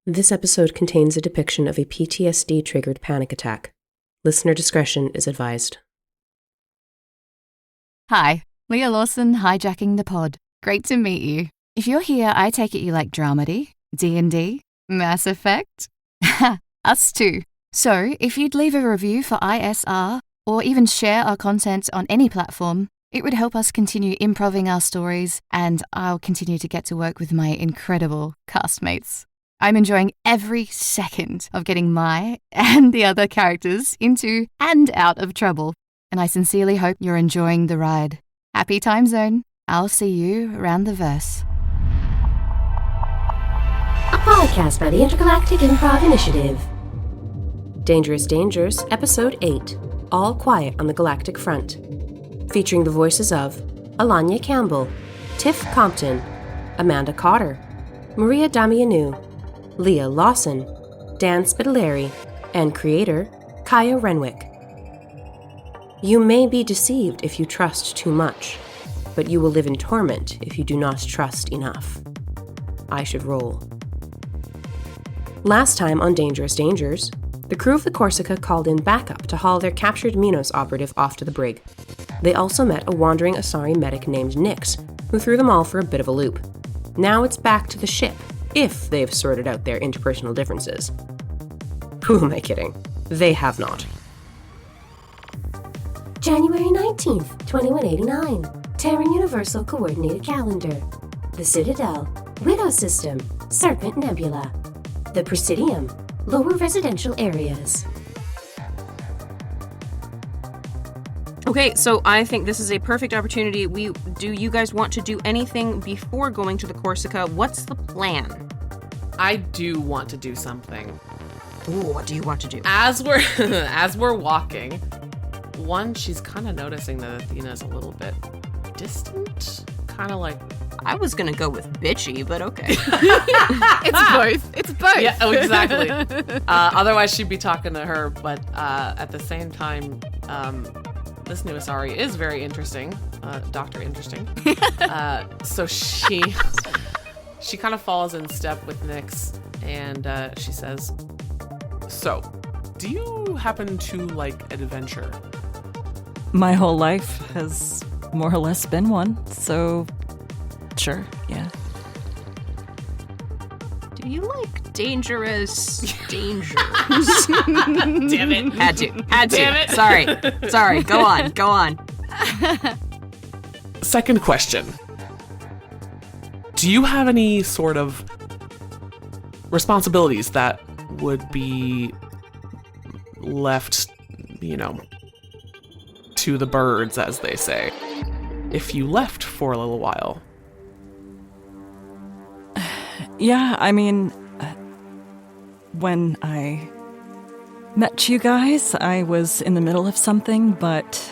This episode contains a depiction of a PTSD-triggered panic attack. Listener discretion is advised. Hi, Leah Lawson hijacking the pod. Great to meet you. If you're here, I take it you like dramedy, D&D, Mass Effect? Us too. So, if you'd leave a review for ISR, or even share our content on any platform, it would help us continue improving our stories, and I'll continue to get to work with my incredible castmates. I'm enjoying every second of getting my and the other characters into and out of trouble, and I sincerely hope you're enjoying the ride. Happy time zone. I'll see you around the verse. A podcast by the Intergalactic Improv Initiative. Dangerous Dangers, Episode 8, All Quiet on the Galactic Front. Featuring the voices of Alanya Campbell, Tiff Compton, Amanda Cotter, Maria Damianou, Leah Lawson, Dan Spitaliere, and creator Kaya Renwick. You may be deceived if you trust too much, but you will live in torment if you do not trust enough. I should roll. Last time on Dangerous Dangers, the crew of the Corsica called in backup to haul their captured Minos operative off to the brig. They also met a wandering Asari medic named Nyx, who threw them all for a bit of a loop. Now it's back to the ship, if they've sorted out their interpersonal differences. Who am I kidding? They have not. January 19th, 2189. Terran Universal Coordinated Calendar. The Citadel. Widow System. Serpent Nebula. The Presidium. Lower residential areas. Okay, so I think this is a perfect opportunity. Do you guys want to do anything before going to the Corsica? What's the plan? I do want to do something. Ooh, what do you want to do? As we're walking, one, she's kind of noticing that Athena is a little bit distant, kind of like. I was gonna go with bitchy, but okay. It's both. Yeah, oh, exactly. Otherwise, she'd be talking to her, but at the same time, this new Asari is very interesting, Dr. Interesting. So she kind of falls in step with Nyx, and she says, "So, do you happen to like adventure?" My whole life has more or less been one, so sure, yeah. Do you like dangerous dangers? Damn it. Had to. Damn it. Sorry. Go on. Second question. Do you have any sort of responsibilities that would be left, to the birds, as they say, if you left for a little while? Yeah, I mean, when I met you guys, I was in the middle of something, but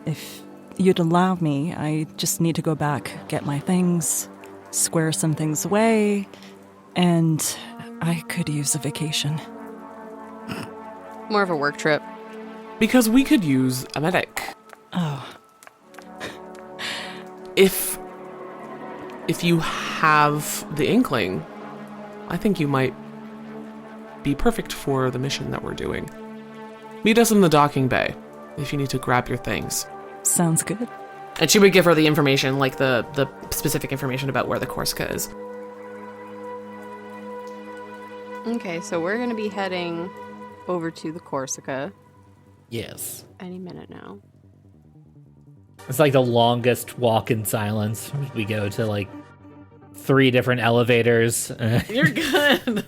if you'd allow me, I just need to go back, get my things, square some things away, and I could use a vacation. More of a work trip. Because we could use a medic. Oh. If you have the inkling, I think you might be perfect for the mission that we're doing. Meet us in the docking bay if you need to grab your things. Sounds good. And she would give her the information, like the specific information about where the Corsica is. Okay, so we're going to be heading over to the Corsica Yes. any minute now. It's like the longest walk in silence. We go to 3 different elevators. You're good.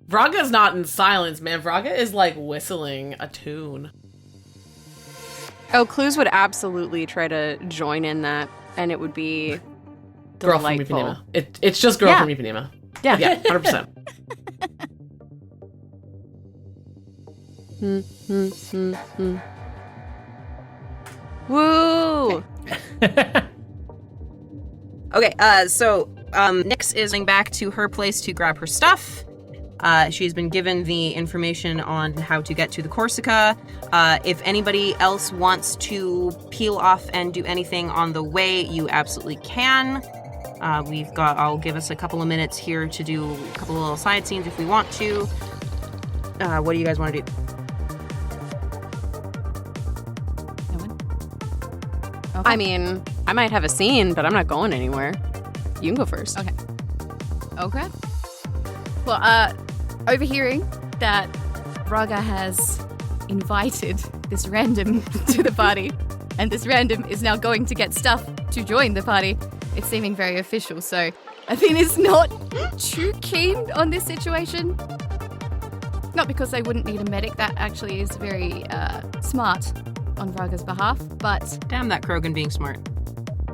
Vraga's not in silence, man. Vraga is whistling a tune. Oh, Clous would absolutely try to join in that, and it would be Girl from delightful. Ipanema. It's just Girl from Ipanema. Yeah. Yeah, 100%. Woo! Okay, so Nyx is going back to her place to grab her stuff. She's been given the information on how to get to the Corsica. If anybody else wants to peel off and do anything on the way, you absolutely can. I'll give us a couple of minutes here to do a couple of little side scenes if we want to. What do you guys want to do? No one? Okay. I mean, I might have a scene, but I'm not going anywhere. You can go first. Okay. Well, overhearing that Vraga has invited this random to the party, and this random is now going to get stuff to join the party, it's seeming very official, so Athena's not too keen on this situation. Not because they wouldn't need a medic, that actually is very smart on Vraga's behalf, but... Damn that Krogan being smart.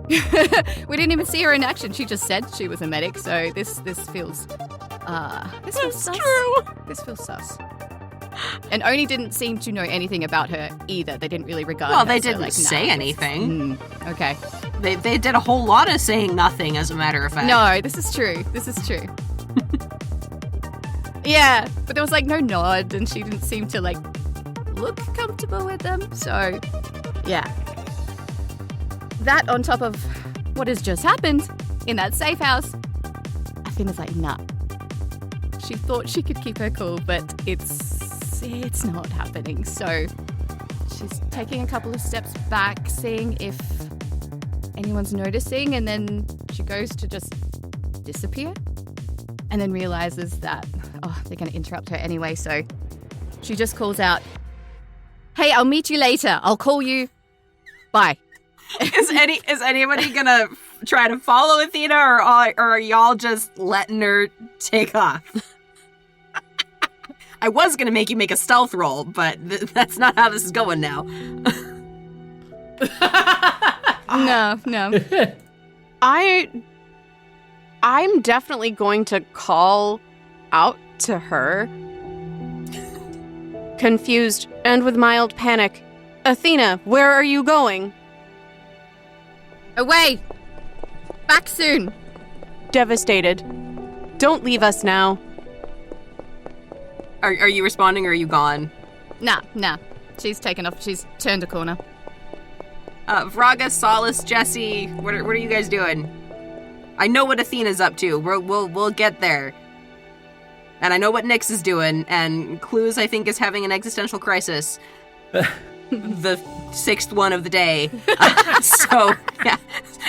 We didn't even see her in action, she just said she was a medic, so this feels... this feels sus. True. This feels sus. And Oni didn't seem to know anything about her either. They didn't really regard her. Well, they didn't say anything. Okay. They did a whole lot of saying nothing, as a matter of fact. No, this is true. Yeah, but there was like no nod, and she didn't seem to like look comfortable with them. So, yeah. That on top of what has just happened in that safe house, Athena's like, nah. She thought she could keep her cool, but it's not happening. So she's taking a couple of steps back, seeing if anyone's noticing, and then she goes to just disappear, and then realizes that, they're going to interrupt her anyway, so she just calls out, "Hey, I'll meet you later. I'll call you. Bye." Is anybody gonna try to follow Athena, or are y'all just letting her take off? I was gonna make you make a stealth roll, but that's not how this is going now. No. I'm definitely going to call out to her. Confused and with mild panic. "Athena, where are you going?" "Away! Back soon!" Devastated. "Don't leave us now." Are you responding, or are you gone? Nah. She's taken off. She's turned a corner. Vraga, Solace, Jesse, what are you guys doing? I know what Athena's up to. We'll get there. And I know what Nyx is doing, and Clous, I think, is having an existential crisis. The 6th one of the day. So, yeah.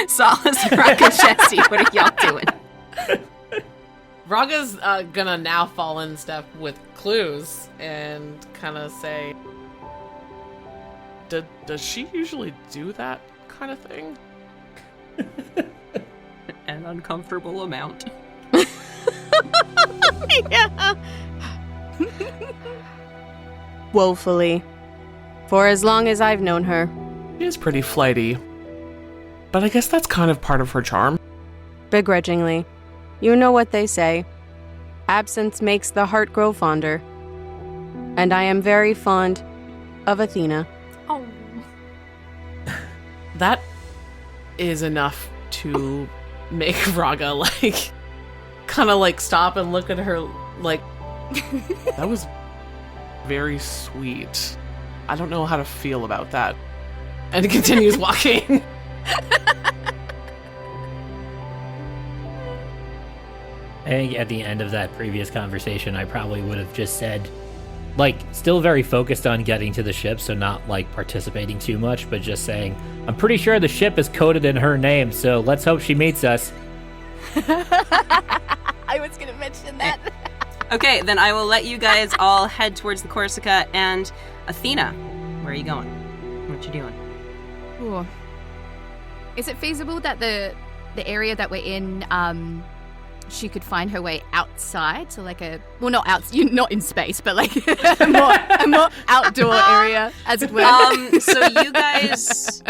Solace, Vraga, Jesse, what are y'all doing? Vraga's gonna now fall in step with Clous and kind of say, does she usually do that kind of thing? An uncomfortable amount. Yeah. Woefully. For as long as I've known her. She is pretty flighty, but I guess that's kind of part of her charm. Begrudgingly. You know what they say. Absence makes the heart grow fonder. And I am very fond of Athena. Oh. That is enough to make Vraga, kind of, stop and look at her, that was very sweet. I don't know how to feel about that. And continues walking. I think at the end of that previous conversation, I probably would have just said, still very focused on getting to the ship, so not, participating too much, but just saying, I'm pretty sure the ship is coded in her name, so let's hope she meets us. I was going to mention that. Okay, then I will let you guys all head towards the Corsica, and Athena, where are you going? What you doing? Ooh. Is it feasible that the area that we're in, she could find her way outside to not in space, but a more outdoor area, as it were. So you guys,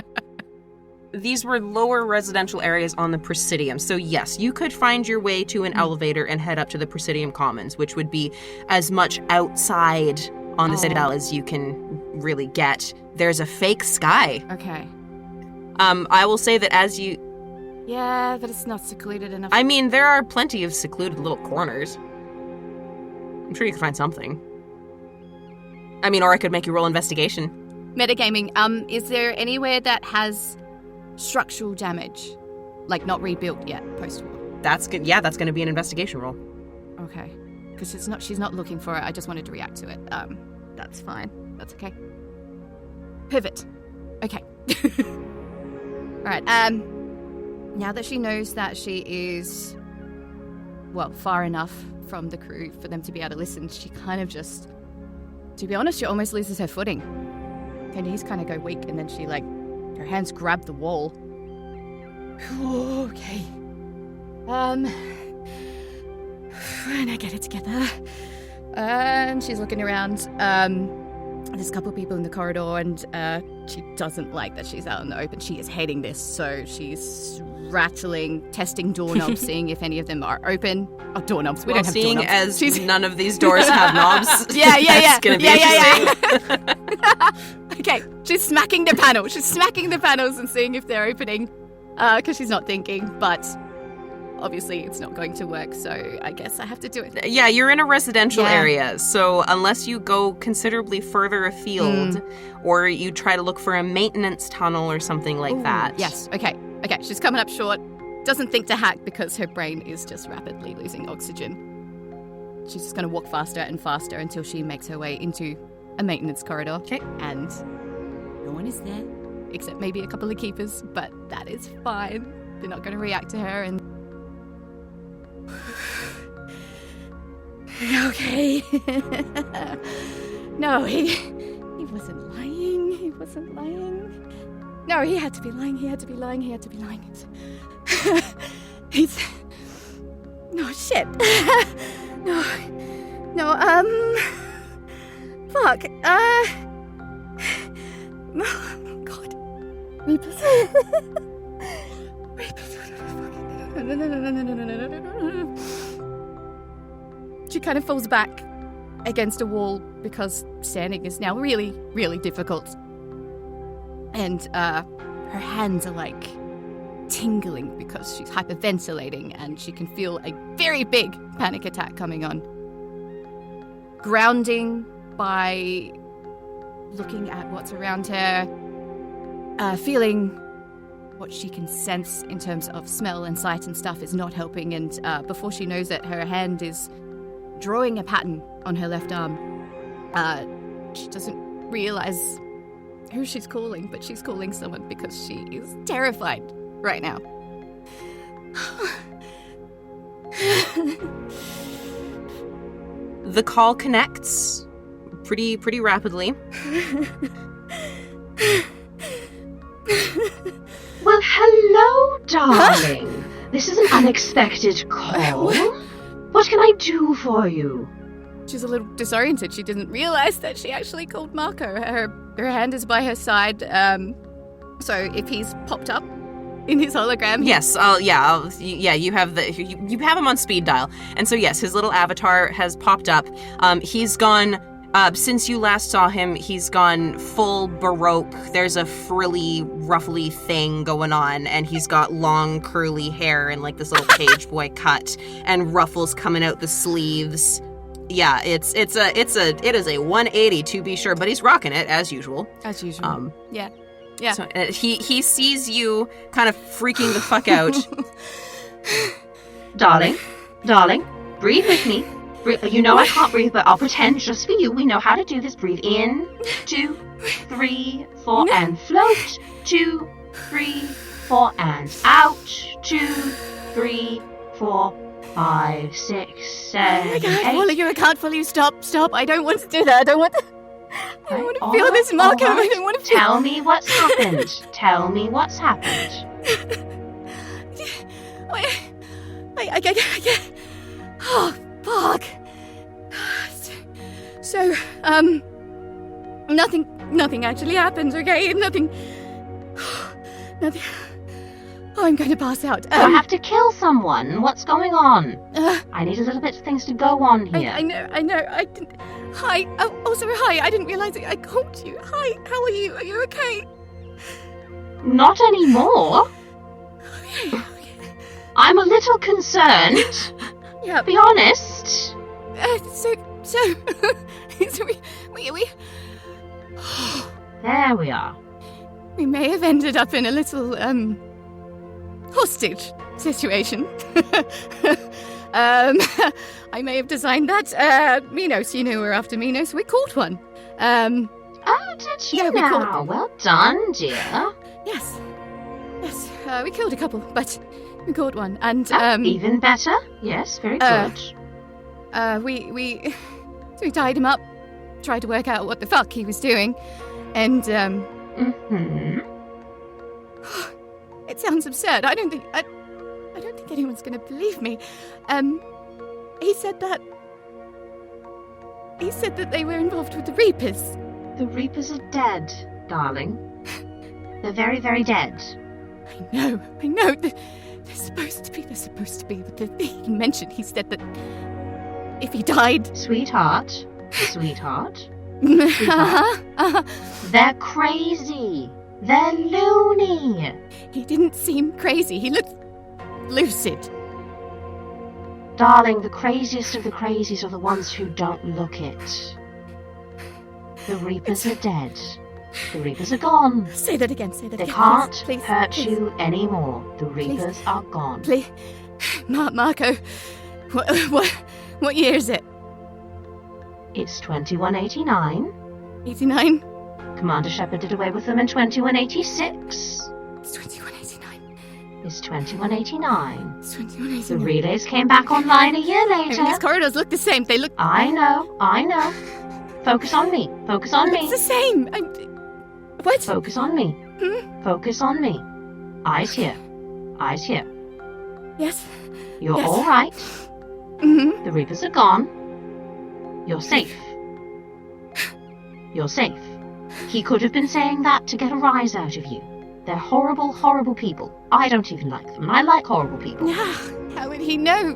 these were lower residential areas on the Presidium. So yes, you could find your way to an elevator and head up to the Presidium Commons, which would be as much outside on the Citadel as you can really get. There's a fake sky. Okay. I will say that as you... Yeah, but it's not secluded enough. I mean, there are plenty of secluded little corners. I'm sure you can find something. I mean, or I could make you roll investigation. Metagaming, is there anywhere that has structural damage? Like, not rebuilt yet, post-war? That's good. Yeah, that's going to be an investigation roll. Okay. Because she's not looking for it. I just wanted to react to it. That's fine. That's okay. Pivot. Okay. Alright, now that she knows that she is, well, far enough from the crew for them to be able to listen, she kind of just, to be honest, she almost loses her footing. Her knees kind of go weak, and then she, her hands grab the wall. Okay. And I get it together. And she's looking around. There's a couple of people in the corridor, and she doesn't like that she's out in the open. She is hating this, so she's rattling, testing doorknobs, seeing if any of them are open. Oh, doorknobs. We don't have doorknobs. Seeing as none of these doors have knobs. Yeah. It's gonna be interesting. Okay, she's smacking the panel. She's smacking the panels and seeing if they're opening, because she's not thinking, but obviously it's not going to work, so I guess I have to do it. Yeah, you're in a residential area, so unless you go considerably further afield, or you try to look for a maintenance tunnel or something like that. Yes, okay, she's coming up short, doesn't think to hack because her brain is just rapidly losing oxygen. She's just going to walk faster and faster until she makes her way into a maintenance corridor. Okay. And no one is there, except maybe a couple of keepers, but that is fine. They're not going to react to her, and okay. No, he wasn't lying. He wasn't lying. No, he had to be lying. He had to be lying. He's... No, shit. No, fuck. Oh, God. Reapers. No. She kind of falls back against a wall because standing is now really, really difficult. And her hands are tingling because she's hyperventilating, and she can feel a very big panic attack coming on. Grounding by looking at what's around her, feeling what she can sense in terms of smell and sight and stuff is not helping, and before she knows it, her hand is drawing a pattern on her left arm. She doesn't realize who she's calling, but she's calling someone because she is terrified right now. The call connects pretty rapidly. Well, hello, darling. This is an unexpected call. What can I do for you? She's a little disoriented. She didn't realize that she actually called Marco. Her hand is by her side. So if he's popped up in his hologram, yes, you have you have him on speed dial, and so yes, his little avatar has popped up. He's gone. Since you last saw him, he's gone full Baroque. There's a frilly, ruffly thing going on, and he's got long, curly hair and this little page boy cut, and ruffles coming out the sleeves. Yeah, it is a 180 to be sure, but he's rocking it as usual. As usual. Yeah. So he sees you kind of freaking the fuck out. Darling, breathe with me. You know I can't breathe, but I'll pretend just for you. We know how to do this. Breathe in, 2, 3, 4, and float. 2, 3, 4, and out. 2, 3, 4, 5, 6, 7, 8. I can't follow you. Stop. I don't want to do that. I don't want to feel this, Marco. Right. I don't want to feel... Tell me what's happened. I get... Oh, fuck. So, nothing actually happened, okay? Nothing. Oh, I'm going to pass out. Do I have to kill someone? What's going on? I need a little bit of things to go on here. I know. I didn't... Hi. Oh, sorry, hi. I didn't realize I called you. Hi, how are you? Are you okay? Not anymore. Okay. I'm a little concerned. Yeah. Be honest. So we There we are. We may have ended up in a little hostage situation. I may have designed that. Minos, we're after Minos. We caught one. Oh, did you Yeah, we now? caught- Well done, dear. Yes. We killed a couple, but we caught one. And, Even better. Yes, very good. we tied him up, tried to work out what the fuck he was doing, and, it sounds absurd. I don't think anyone's gonna believe me. He said that they were involved with the Reapers. The Reapers are dead, darling. They're very, very dead. I know. They're supposed to be. But he mentioned, he said that if he died... Sweetheart. Sweetheart. Uh-huh. They're crazy. They're loony. He didn't seem crazy. He looked lucid. Darling, the craziest of the crazies are the ones who don't look it. The Reapers are dead. The Reapers are gone. Say that again. They can't please, hurt please. you anymore. The Reapers are gone. Please. Marco, what year is it? It's 2189. 89? Commander Shepard did away with them in 2186. It's 2189. It's 2189. It's The 2189. relays came back online a year I mean, later. these corridors look the same. They look... I know. Focus on me. Focus on It's me. the same. What? Focus on me. Focus on me. Eyes here. Eyes here. Yes. You're Yes. all right. Mm-hmm. The Reapers are gone. You're safe. You're safe. He could have been saying that to get a rise out of you. They're horrible, horrible people. I don't even like them, and I like horrible people. How would he know?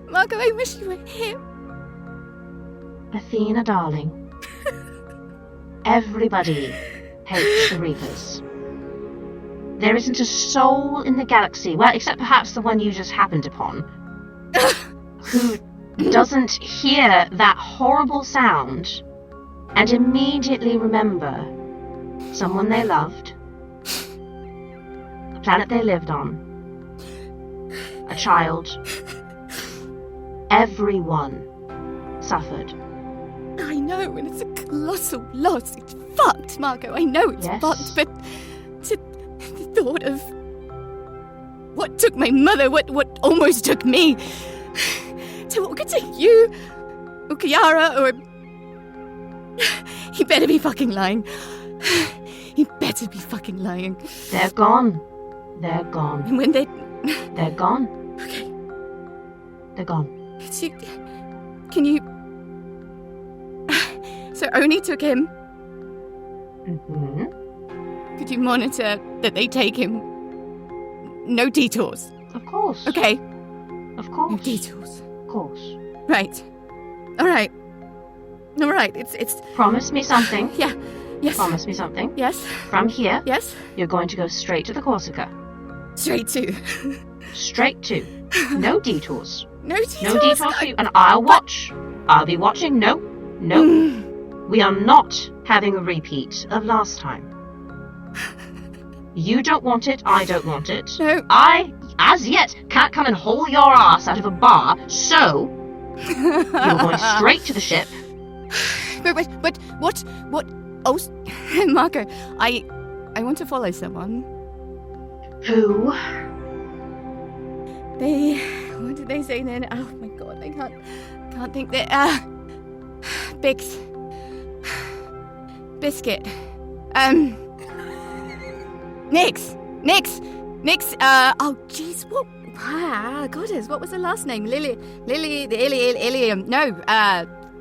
Marco, I wish you were here. Athena, darling. Everybody hates the Reapers. There isn't a soul in the galaxy, well, except perhaps the one you just happened upon, who doesn't hear that horrible sound and immediately remember someone they loved, the planet they lived on, a child. Everyone suffered. I know, and it's a colossal loss. It's fucked, Marco. I know it's Yes. fucked, but the thought of what took my mother, what almost took me, to what could take you, or Kiara, or... He better be fucking lying. He better be fucking lying. They're gone. They're gone. And when they... They're gone. Okay. They're gone. Can you... So Oni took him. Mm-hmm. Could you monitor that they take him? No detours. Of course. Okay. Of No course. detours. Of course. Right. All right. It's... Promise me something. Yeah. Yes. Promise me something. Yes. From here, Yes. you're going to go straight to the Corsica. Straight to. Straight to. No detours. No detours. No detours for you. And I'll watch. I'll be watching. No. No. We are not having a repeat of last time. You don't want it. I don't want it. No. I, as yet, can't come and haul your ass out of a bar, so you're going straight to the ship. But what? Oh, Marco, I want to follow someone. Who? What did they say then? Oh my god, I can't think that. Biscuit. Nyx. Oh jeez, what? Goddess, what was her last name? Lily. No.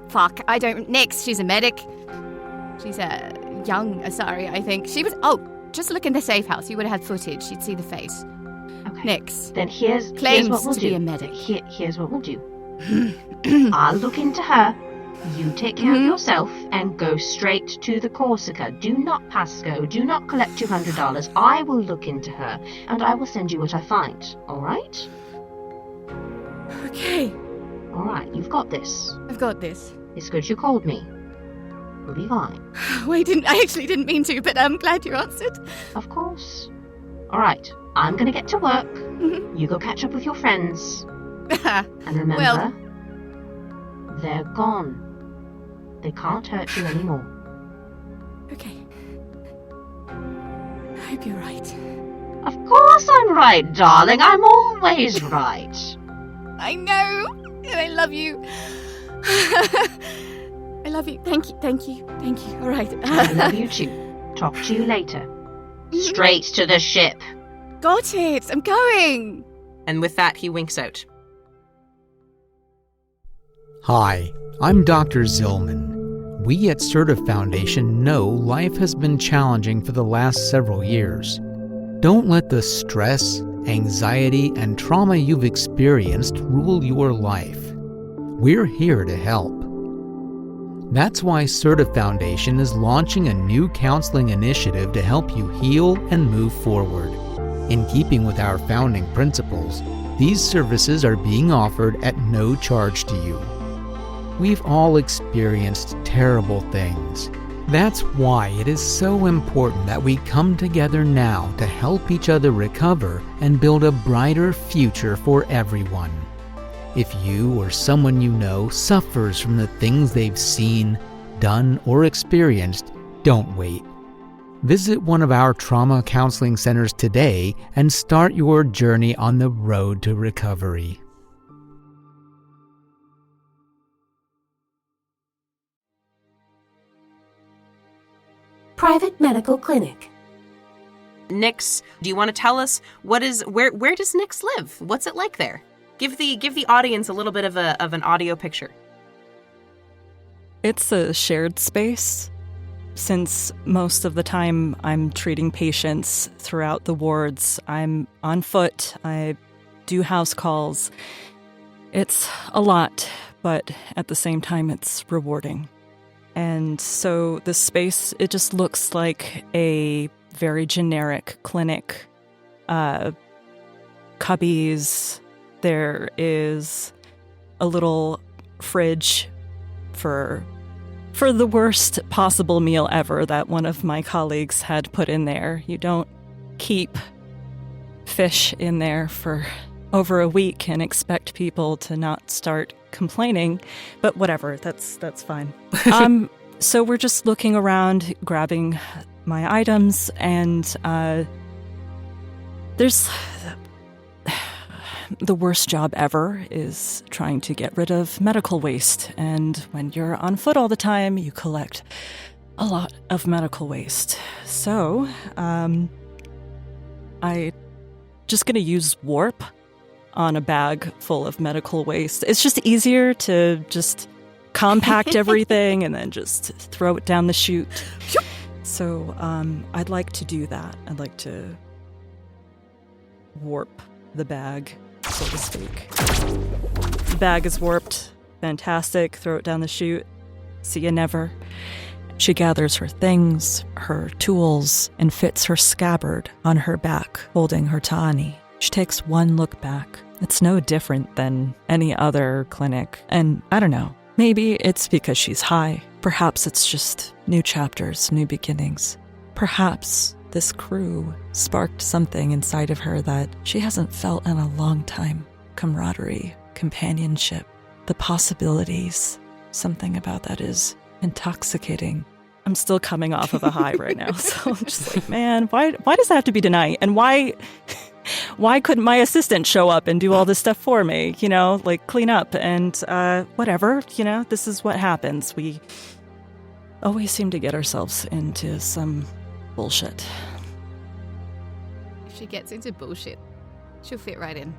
Fuck. I don't. Nyx. She's a medic. She's a young Asari, I think. She was. Oh, just look in the safe house. You would have had footage. You'd see the face. Okay. Nyx. Then here's Claims what we'll to do. be a medic. Here's what we'll do. I'll look into her. You take care of yourself and go straight to the Corsica. Do not pass go. Do not collect $200. I will look into her and I will send you what I find. All right? Okay. All right. You've got this. I've got this. It's good you called me. We'll be fine. I actually didn't mean to, but I'm glad you answered. Of course. All right, I'm gonna get to work. You go catch up with your friends. And remember, Well- they're gone. They can't hurt you anymore. Okay. I hope you're right. Of course I'm right, darling. I'm always right. I know! And I love you. I love you. Thank you. All right. I love you too. Talk to you later. Straight to the ship. Got it. I'm going. And with that, he winks out. Hi, I'm Dr. Zillman. We at Certif Foundation know life has been challenging for the last several years. Don't let the stress, anxiety, and trauma you've experienced rule your life. We're here to help. That's why Certif Foundation is launching a new counseling initiative to help you heal and move forward. In keeping with our founding principles, these services are being offered at no charge to you. We've all experienced terrible things. That's why it is so important that we come together now to help each other recover and build a brighter future for everyone. If you or someone you know suffers from the things they've seen, done, or experienced, don't wait. Visit one of our trauma counseling centers today and start your journey on the road to recovery. Private medical clinic. Nyx, do you want to tell us where does Nyx live? What's it like there? Give the audience a little bit of an audio picture. It's a shared space. Since most of the time I'm treating patients throughout the wards, I'm on foot, I do house calls. It's a lot, but at the same time it's rewarding. And so the space, it just looks like a very generic clinic. Cubbies, there is a little fridge for the worst possible meal ever that one of my colleagues had put in there. You don't keep fish in there for over a week and expect people to not start complaining, but whatever, that's fine. So we're just looking around, grabbing my items, and there's the worst job ever is trying to get rid of medical waste. And when you're on foot all the time, you collect a lot of medical waste. So, I just gonna use warp on a bag full of medical waste. It's just easier to just compact everything and then just throw it down the chute. So, I'd like to do that. I'd like to warp the bag, so to speak. The bag is warped. Fantastic. Throw it down the chute. See you never. She gathers her things, her tools, and fits her scabbard on her back, holding her Ta'ani. She takes one look back. It's no different than any other clinic. And I don't know. Maybe it's because she's high. Perhaps it's just new chapters, new beginnings. Perhaps this crew sparked something inside of her that she hasn't felt in a long time. Camaraderie, companionship, the possibilities. Something about that is intoxicating. I'm still coming off of a high right now, so I'm just like, man, why does that have to be tonight? And why couldn't my assistant show up and do all this stuff for me? You know, like clean up and whatever, you know, this is what happens. We always seem to get ourselves into some bullshit. If she gets into bullshit, she'll fit right in.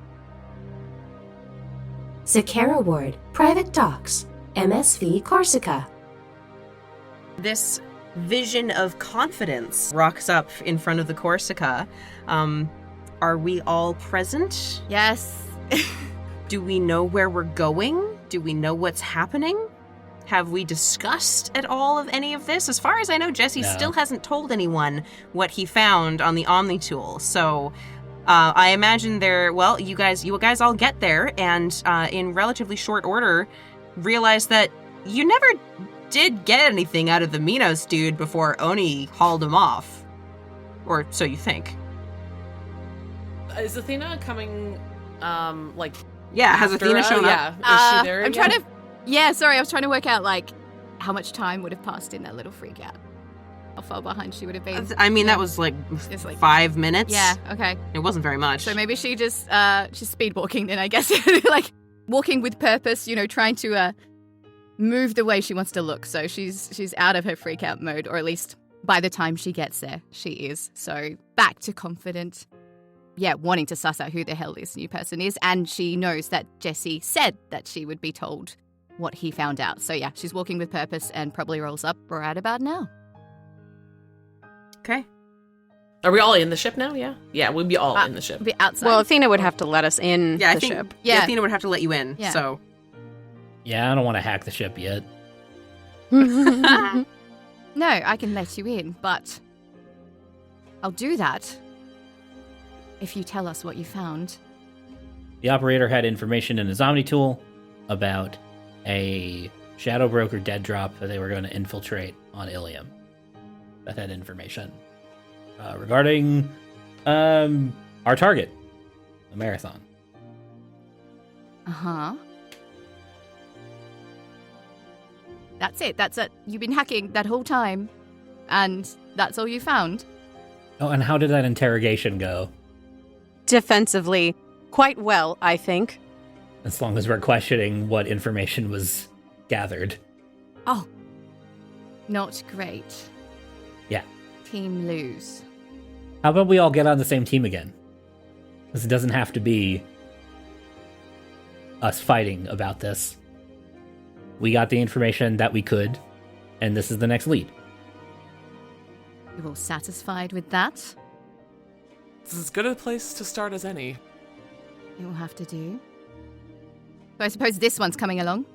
Zakara Ward, Private Docks, MSV Corsica. This vision of confidence rocks up in front of the Corsica. Are we all present? Yes. Do we know where we're going? Do we know what's happening? Have we discussed at all of any of this? As far as I know, Jesse still hasn't told anyone what he found on the Omni tool. So I imagine you guys all get there and in relatively short order realize that you never did get anything out of the Minos dude before Oni hauled him off. Or so you think. Is Athena coming, like... Yeah, has after Athena shown up? Yeah, is she there I'm again? trying to... Yeah, sorry, I was trying to work out, like, how much time would have passed in that little freak out. How far behind she would have been. I mean, that was like Just like 5 minutes. Yeah, okay. It wasn't very much. So maybe she just, she's speed walking then, I guess. Like, walking with purpose, trying to move the way she wants to look. So she's out of her freak out mode, or at least by the time she gets there, she is. So back to confident. Yeah, wanting to suss out who the hell this new person is. And she knows that Jesse said that she would be told what he found out. So yeah, she's walking with purpose and probably rolls up right about now. Okay. Are we all in the ship now? Yeah? Yeah, we'd be all in the ship. Be outside. Well, Athena would have to let us in Yeah, I the think ship. Yeah. Athena would have to let you in. Yeah. So Yeah, I don't want to hack the ship yet. No, I can let you in, but I'll do that if you tell us what you found. The operator had information in his Omni tool about a Shadow Broker dead drop that they were going to infiltrate on Ilium. That had information regarding our target, the Marathon. Uh-huh. That's it. That's it. You've been hacking that whole time, and that's all you found? Oh, and how did that interrogation go? Defensively, quite well, I think. As long as we're questioning what information was gathered. Oh. Not great. Yeah. Team lose. How about we all get on the same team again? Because it doesn't have to be us fighting about this. We got the information that we could, and this is the next lead. You all satisfied with that? This is as good a place to start as any. It will have to do. So I suppose this one's coming along.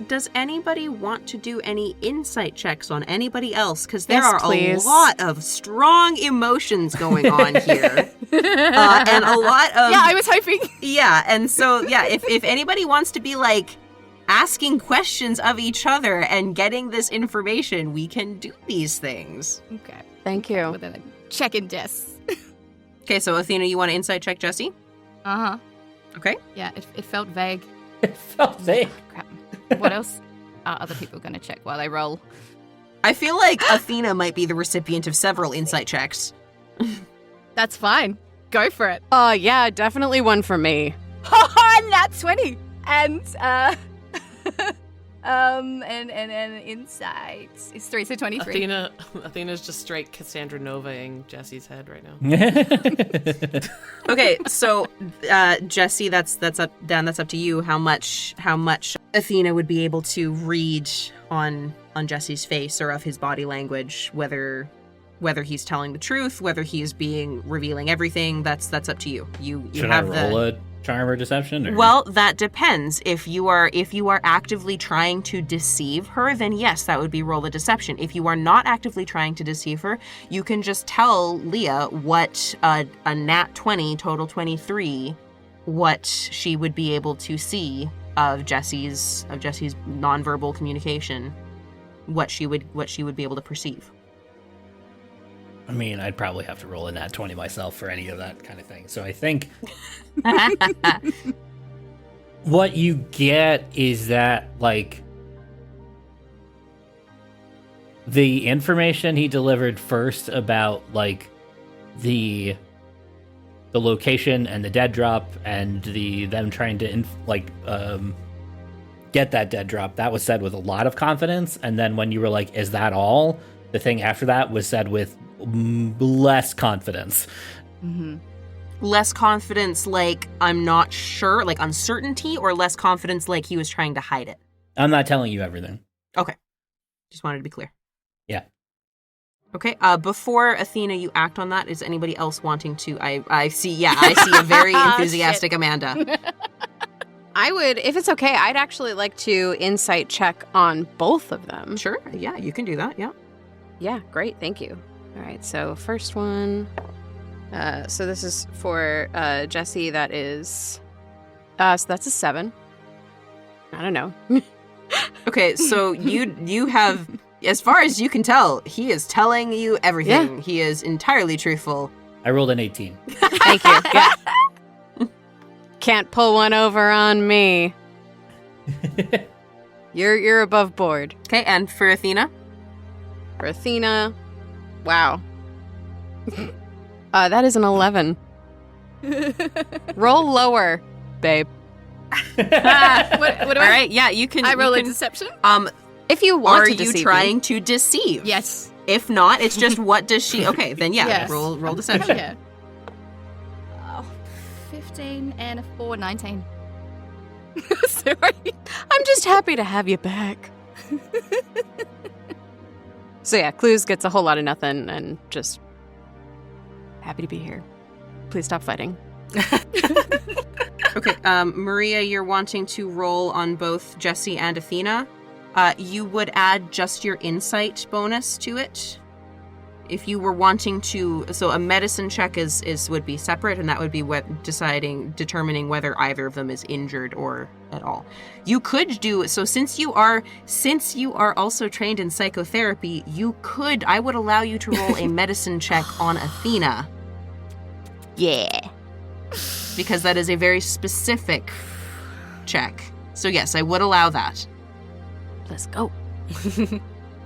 does anybody want to do any insight checks on anybody else? Because there Yes, are please. a lot of strong emotions going on here. And a lot of... Yeah, I was hoping. Yeah, and so, yeah, if anybody wants to be, like, asking questions of each other and getting this information, we can do these things. Okay. Thank you. With a check-in desk. Okay, so Athena, you want to insight check Jesse? Uh-huh. Okay. Yeah, it felt vague. It felt vague. Crap. What else are other people going to check while they roll? I feel like Athena might be the recipient of several insight checks. That's fine. Go for it. Yeah, definitely one for me. Nat 20. And, and insights. It's 3, so 23. Athena's just straight Cassandra Nova-ing Jesse's head right now. Okay, so Jesse, that's up Dan, that's up to you. How much Athena would be able to read on Jesse's face or of his body language, whether he's telling the truth, whether he's revealing everything, that's up to you. You Should have I roll a charm or deception? Or? Well, that depends. If you are actively trying to deceive her, then yes, that would be roll a deception. If you are not actively trying to deceive her, you can just tell Leah what a nat 20, total 23, what she would be able to see of Jesse's nonverbal communication, what she would be able to perceive. I mean, I'd probably have to roll a nat 20 myself for any of that kind of thing. So I think what you get is that, like, the information he delivered first about, like, the location and the dead drop and them trying to get that dead drop, that was said with a lot of confidence. And then when you were like, is that all? The thing after that was said with less confidence. Mm-hmm. Less confidence, like, I'm not sure, like uncertainty, or less confidence like he was trying to hide it? I'm not telling you everything. Okay. Just wanted to be clear. Yeah. Okay, before Athena, you act on that, is anybody else wanting to... I see a very enthusiastic Amanda. I would, if it's okay, I'd actually like to insight check on both of them. Sure, yeah, you can do that, yeah. Yeah, great, thank you. All right, so first one. So this is for Jesse, that is... so that's a 7. I don't know. Okay, so you have... As far as you can tell, he is telling you everything. Yeah. He is entirely truthful. I rolled an 18. Thank you. Yeah. Can't pull one over on me. You're above board. Okay, and for Athena? For Athena, wow. That is an 11. Roll lower, babe. What do All I? right, yeah, you can. I roll you a can, deception. If you want Are to you deceive trying me. to deceive? Yes. If not, it's just what does she? Okay, then yeah, Yes. roll Oh, deception. yeah. Oh, 15 and a 4, 19. Sorry. I'm just happy to have you back. So yeah, Clous gets a whole lot of nothing and just happy to be here. Please stop fighting. Okay, Maria, you're wanting to roll on both Jesse and Athena. You would add just your insight bonus to it. If you were wanting to, so a medicine check would be separate, and that would be determining whether either of them is injured or at all. You could do so since you are also trained in psychotherapy. I would allow you to roll a medicine check on Athena. Yeah. Because that is a very specific check. So yes, I would allow that. Let's go.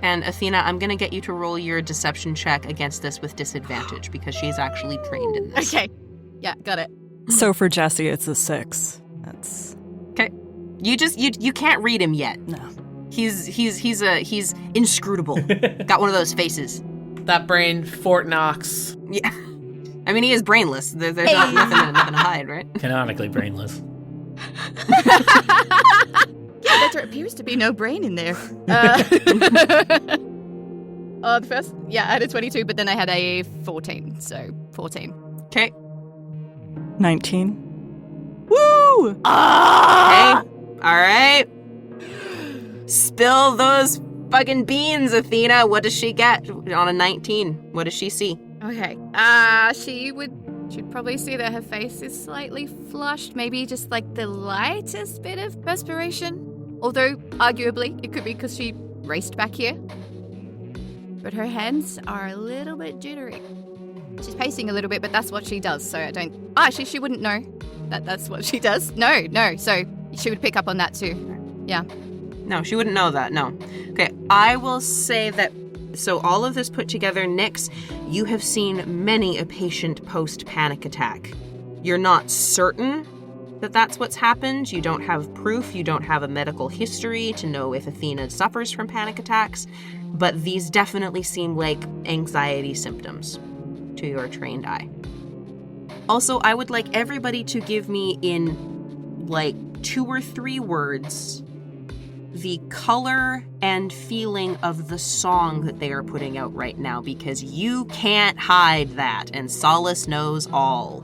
And Athena, I'm going to get you to roll your deception check against this with disadvantage because she's actually trained in this. Okay. Yeah, got it. So for Jesse, it's a 6. That's Okay. You can't read him yet. no. He's inscrutable. Got one of those faces. That brain, Fort Knox. Yeah. I mean, he is brainless. There's nothing to hide, right? Canonically brainless. Yeah, there appears to be no brain in there. The first, I had a 22, but then I had a 14, so 14. Okay. 19. Woo! Okay. All right. Spill those fucking beans, Athena. What does she get on a 19? What does she see? Okay. She'd probably see that her face is slightly flushed, maybe just like the lightest bit of perspiration. Although, arguably, it could be because she raced back here. But her hands are a little bit jittery. She's pacing a little bit, but that's what she does, so I don't... Actually, she wouldn't know that that's what she does. No, so she would pick up on that too. Yeah. No, she wouldn't know that, no. Okay, I will say that, so all of this put together, Nyx, you have seen many a patient post-panic attack. You're not certain that that's what's happened. You don't have proof. You don't have a medical history to know if Athena suffers from panic attacks, but these definitely seem like anxiety symptoms to your trained eye. Also, I would like everybody to give me in like 2 or 3 words the color and feeling of the song that they are putting out right now, because you can't hide that, and Solace knows all.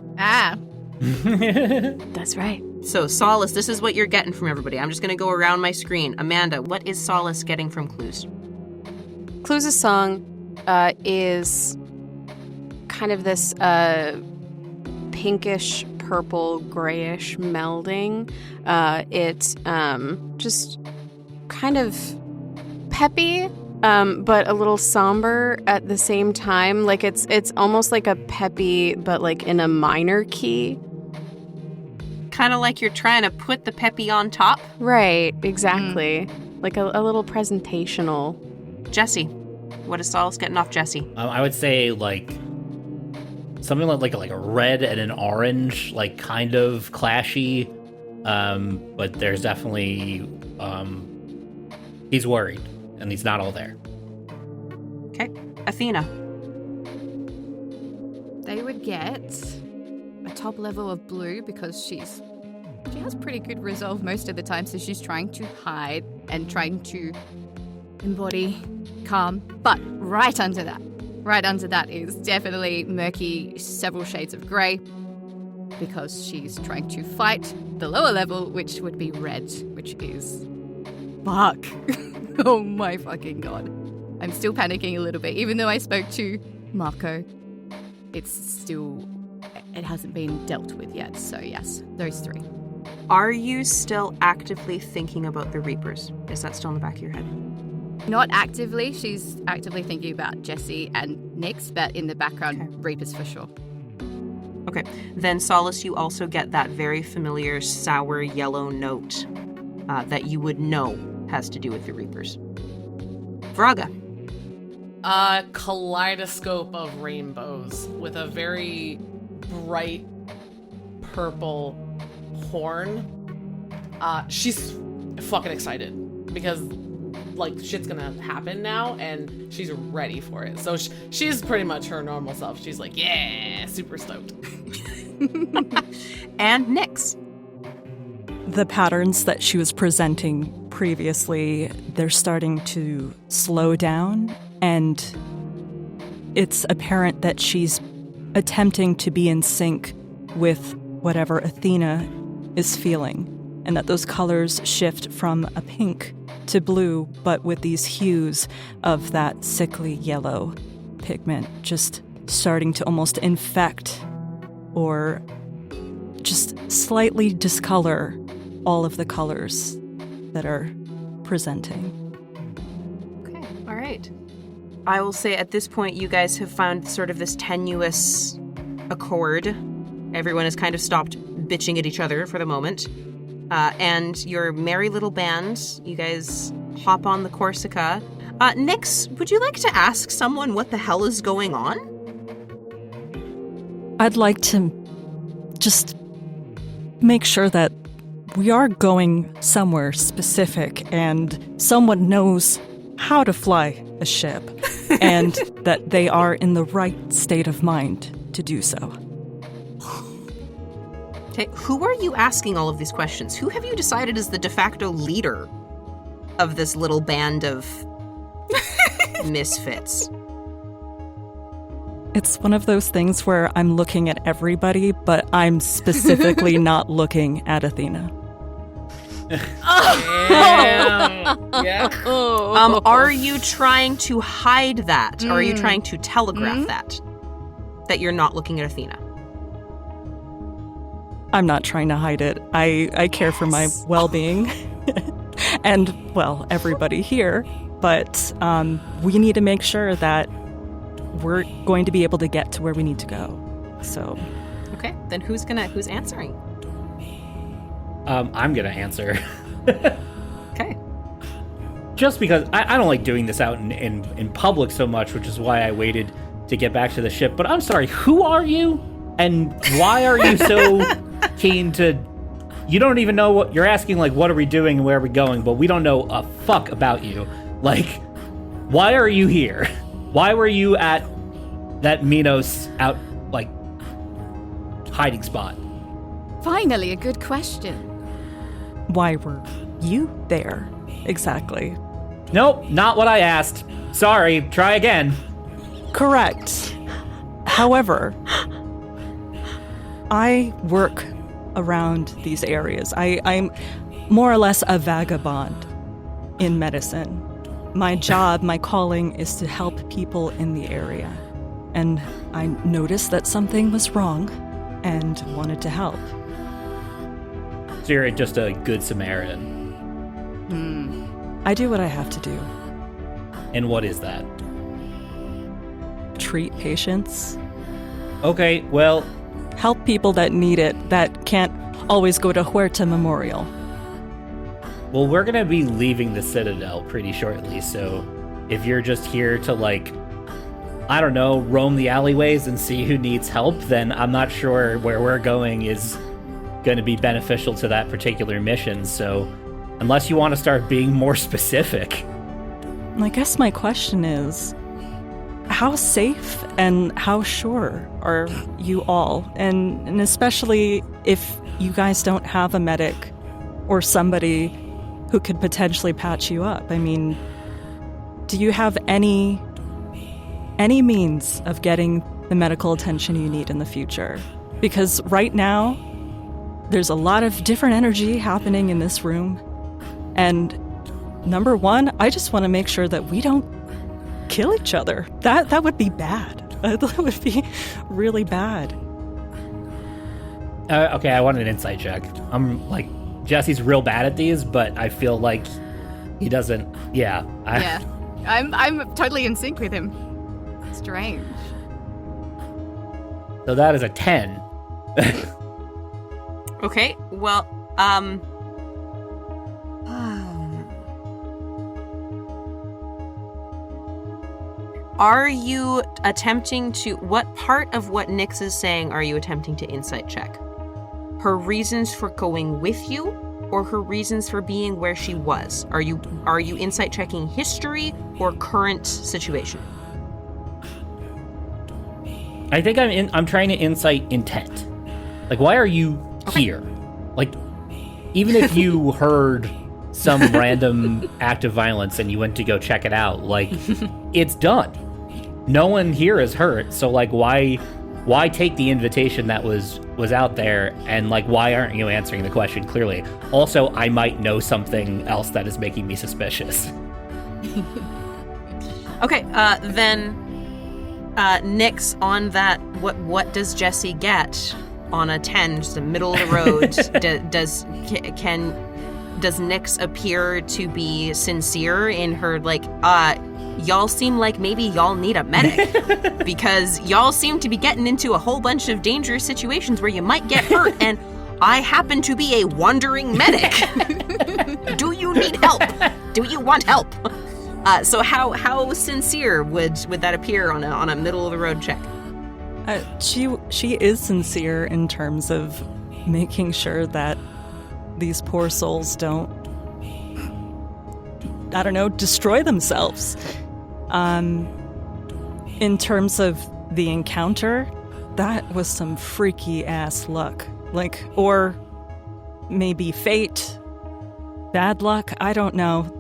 That's right. So, Solace, this is what you're getting from everybody. I'm just going to go around my screen. Amanda, what is Solace getting from Clous? Clous' song is kind of this pinkish, purple, grayish melding. It's just kind of peppy, but a little somber at the same time. Like it's almost like a peppy, but like in a minor key. Kind of like you're trying to put the peppy on top? Right, exactly. Like a little presentational. Jesse, what is Solace getting off Jesse? I would say like something like a red and an orange, like kind of clashy. But there's definitely he's worried and he's not all there. Okay, Athena. They would get a top level of blue because she has pretty good resolve most of the time, so she's trying to hide and trying to embody calm. But right under that is definitely murky, several shades of grey, because she's trying to fight the lower level, which would be red, which is fuck. Oh my fucking god. I'm still panicking a little bit, even though I spoke to Marco. It hasn't been dealt with yet, so yes, those 3. Are you still actively thinking about the Reapers? Is that still in the back of your head? Not actively. She's actively thinking about Jesse and Nyx, but in the background, Okay. Reapers for sure. Okay. Then, Solace, you also get that very familiar sour yellow note that you would know has to do with the Reapers. Vraga. A kaleidoscope of rainbows with a very bright purple horn. She's fucking excited because like shit's gonna happen now and she's ready for it. So she's pretty much her normal self. She's like, yeah, super stoked. And Nyx. The patterns that she was presenting previously, they're starting to slow down, and it's apparent that she's attempting to be in sync with whatever Athena is feeling, and that those colors shift from a pink to blue, but with these hues of that sickly yellow pigment just starting to almost infect or just slightly discolor all of the colors that are presenting. Okay, all right. I will say at this point you guys have found sort of this tenuous accord. Everyone has kind of stopped bitching at each other for the moment. And your merry little band, you guys hop on the Corsica. Nyx, would you like to ask someone what the hell is going on? I'd like to just make sure that we are going somewhere specific and someone knows how to fly a ship and that they are in the right state of mind to do so. Okay, who are you asking all of these questions? Who have you decided is the de facto leader of this little band of misfits? It's one of those things where I'm looking at everybody, but I'm specifically not looking at Athena. Yeah. Are you trying to hide that? Or are you trying to telegraph that you're not looking at Athena? I'm not trying to hide it. I care for my well-being and, well, everybody here, but we need to make sure that we're going to be able to get to where we need to go. So, okay, then who's answering? I'm gonna answer. Okay. Just because I don't like doing this out in public so much, which is why I waited to get back to the ship. But I'm sorry, who are you? And why are you so keen to... You don't even know what... You're asking, like, what are we doing and where are we going? But we don't know a fuck about you. Like, why are you here? Why were you at that Minos out, like, hiding spot? Finally, a good question. why were you there exactly? Nope, not what I asked. Sorry, try again. Correct. However, I work around these areas. I'm more or less a vagabond in medicine. My job, my calling is to help people in the area. And I noticed that something was wrong and wanted to help. So you're just a good Samaritan. I do what I have to do. And what is that? Treat patients. Okay, well... Help people that need it, that can't always go to Huerta Memorial. Well, we're gonna be leaving the Citadel pretty shortly, so if you're just here to, like, I don't know, roam the alleyways and see who needs help, then I'm not sure where we're going is going to be beneficial to that particular mission, so unless you want to start being more specific. I guess my question is, how safe and how sure are you all? And especially if you guys don't have a medic or somebody who could potentially patch you up. I mean, do you have any means of getting the medical attention you need in the future? Because right now, there's a lot of different energy happening in this room. And number one, I just want to make sure that we don't kill each other. That would be bad. That would be really bad. Okay, I want an insight check. I'm like, Jesse's real bad at these, but I feel like he doesn't. Yeah. Yeah. I'm totally in sync with him. Strange. So that is a 10. Okay, well, are you attempting to... What part of what Nyx is saying are you attempting to insight check? Her reasons for going with you, or her reasons for being where she was? Are you insight checking history or current situation? I think I'm trying to insight intent. Like, why are you here? Like, even if you heard some random act of violence and you went to go check it out, like, it's done. No one here is hurt, so, like, why take the invitation that was out there, and, like, why aren't you answering the question clearly? Also, I might know something else that is making me suspicious. Okay, then, Nyx, on that, what does Jessie get on a 10, just the middle of the road? Does Nyx appear to be sincere in her, like, y'all seem like maybe y'all need a medic because y'all seem to be getting into a whole bunch of dangerous situations where you might get hurt, and I happen to be a wandering medic. Do you need help? Do you want help? So how sincere would that appear on a middle of the road check? She is sincere in terms of making sure that these poor souls don't, I don't know, destroy themselves. In terms of the encounter, that was some freaky ass luck. Like, or maybe fate, bad luck, I don't know.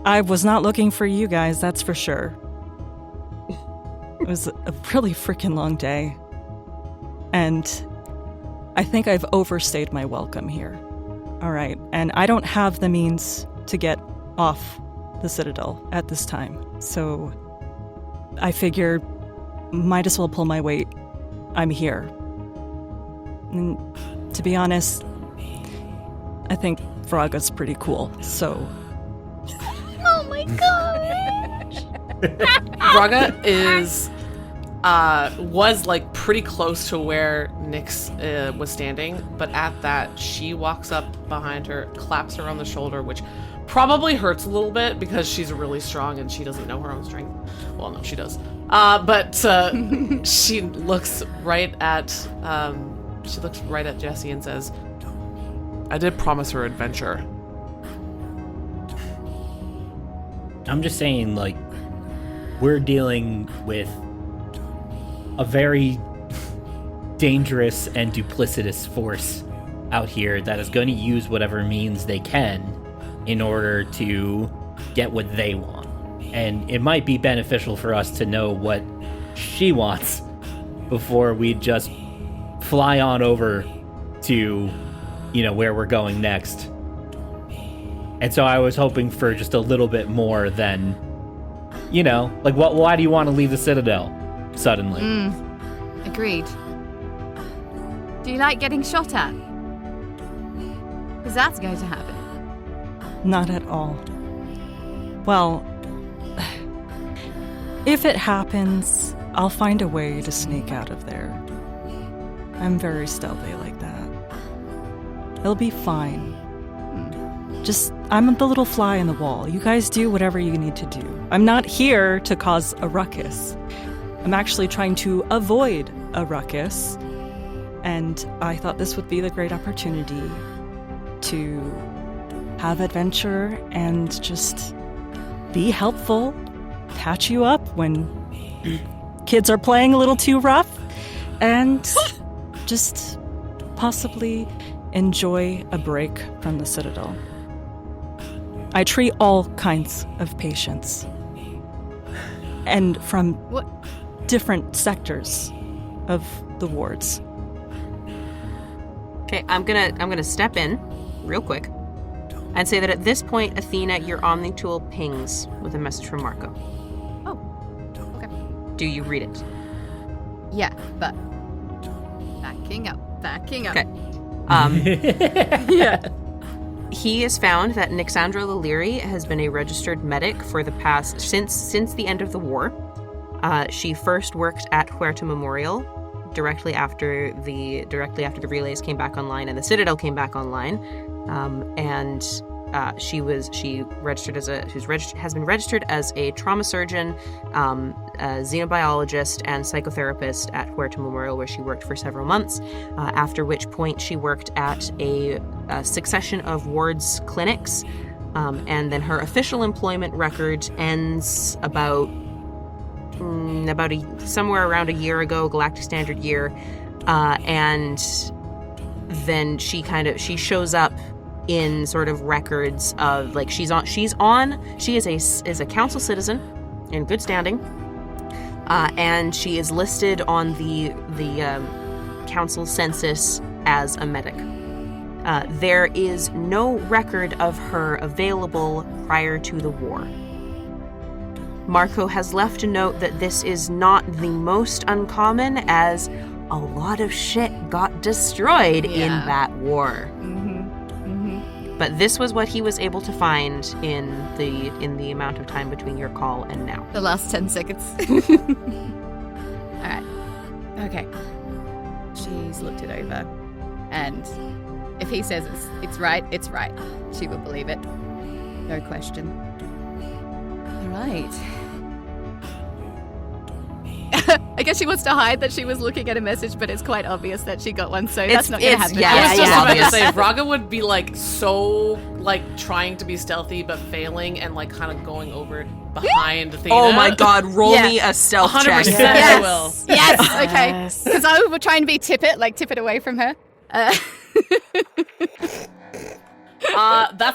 I was not looking for you guys, that's for sure. It was a really freaking long day. And I think I've overstayed my welcome here. All right, and I don't have the means to get off the Citadel at this time. So I figured might as well pull my weight. I'm here. And to be honest, I think Vraga's pretty cool, so... Oh my gosh! Vraga was like pretty close to where Nyx was standing, but at that, she walks up behind her, claps her on the shoulder, which probably hurts a little bit because she's really strong and she doesn't know her own strength. Well, no, she does. But she looks right at Jessie and says, "I did promise her adventure." I'm just saying, like, we're dealing with a very dangerous and duplicitous force out here that is going to use whatever means they can in order to get what they want. And it might be beneficial for us to know what she wants before we just fly on over to, where we're going next. And so I was hoping for just a little bit more than, like, why do you want to leave the Citadel suddenly? Agreed. Do you like getting shot at? Because that's going to happen. Not at all. Well, if it happens, I'll find a way to sneak out of there. I'm very stealthy like that. It'll be fine. I'm the little fly in the wall. You guys do whatever you need to do. I'm not here to cause a ruckus. I'm actually trying to avoid a ruckus. And I thought this would be the great opportunity to have adventure and just be helpful, patch you up when kids are playing a little too rough, and just possibly enjoy a break from the Citadel. I treat all kinds of patients, and from different sectors of the wards. Okay, I'm gonna step in real quick and say that at this point, Athena, your Omni tool pings with a message from Marco. Oh, okay. Do you read it? Yeah, but backing up. Okay. Yeah. He has found that Nyxandra Lalliri has been a registered medic for the past since the end of the war. She first worked at Huerta Memorial, directly after the relays came back online and the Citadel came back online, and she has been registered as a trauma surgeon, a xenobiologist, and psychotherapist at Huerta Memorial, where she worked for several months. After which point, she worked at a succession of wards clinics, and then her official employment record ends about somewhere around a year ago, Galactic Standard Year, and then she shows up in sort of records of like she is a council citizen in good standing, and she is listed on the council census as a medic. There is no record of her available prior to the war. Marco has left a note that this is not the most uncommon, as a lot of shit got destroyed in that war. But this was what he was able to find in the amount of time between your call and now. The last 10 seconds. All right. Okay. She's looked it over. And if he says it's right, it's right. She will believe it. No question. All right. I guess she wants to hide that she was looking at a message, but it's quite obvious that she got one, so that's not going to happen. Yeah, I was just about to obvious. say, Vraga would be like so like trying to be stealthy but failing and like kind of going over behind Athena. Oh my god, roll me a stealth 100% check. I will. Yes, okay. Because I will try and be tip it away from her. That's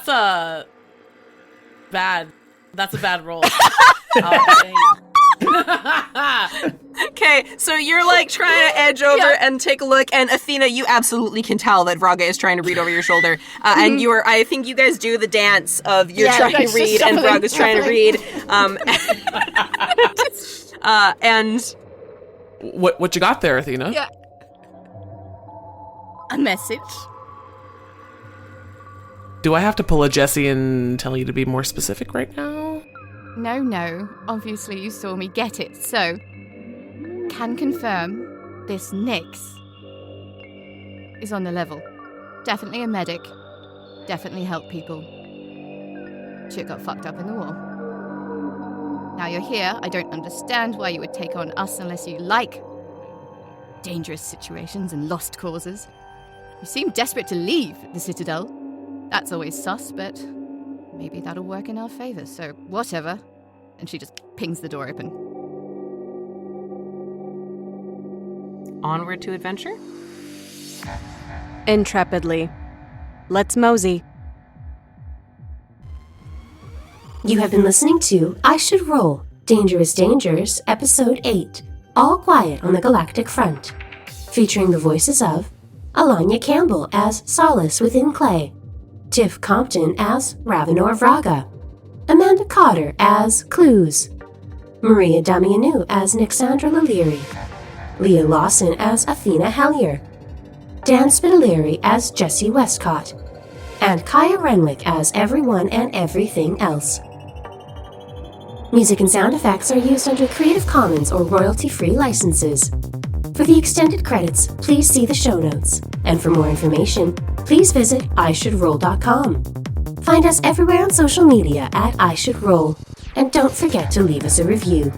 a bad roll. Okay, so you're like trying to edge over and take a look, and Athena, you absolutely can tell that Vraga is trying to read over your shoulder, and I think you guys do the dance of you're trying to read and Vraga's trying to read, and what you got there, Athena? Yeah. A message. Do I have to pull a Jessie and tell you to be more specific right now? No. Obviously, you saw me get it. So, can confirm this Nyx is on the level. Definitely a medic. Definitely help people. Shit got fucked up in the war. Now you're here. I don't understand why you would take on us unless you like dangerous situations and lost causes. You seem desperate to leave the Citadel. That's always sus, but maybe that'll work in our favor, so whatever. And she just pings the door open. onward to adventure? Intrepidly. Let's mosey. You have been listening to I Should Roll, Dangerous Dangers, Episode 8, All Quiet on the Galactic Front, featuring the voices of Alanya Campbell as Solace-Within-Clay, Tiff Compton as Ravanor Vraga, Amanda Cotter as Clous, Maria Damianou as Nyxandra Lalliri, Leah Lawson as Athena Hellier, Dan Spitaliere as Jesse Westcott, and Kaya Renwick as everyone and everything else. Music and sound effects are used under Creative Commons or royalty-free licenses. For the extended credits, please see the show notes. And for more information, please visit ishouldroll.com. Find us everywhere on social media at ishouldroll. And don't forget to leave us a review.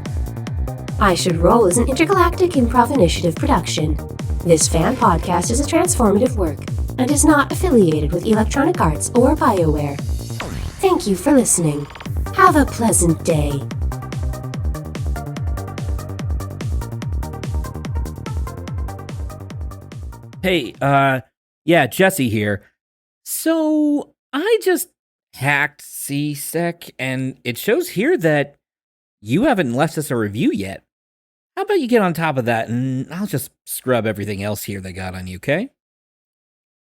I Should Roll is an Intergalactic Improv Initiative production. This fan podcast is a transformative work and is not affiliated with Electronic Arts or BioWare. Thank you for listening. Have a pleasant day. Hey, yeah, Jesse here. So, I just hacked CSEC, and it shows here that you haven't left us a review yet. How about you get on top of that, and I'll just scrub everything else here they got on you, okay?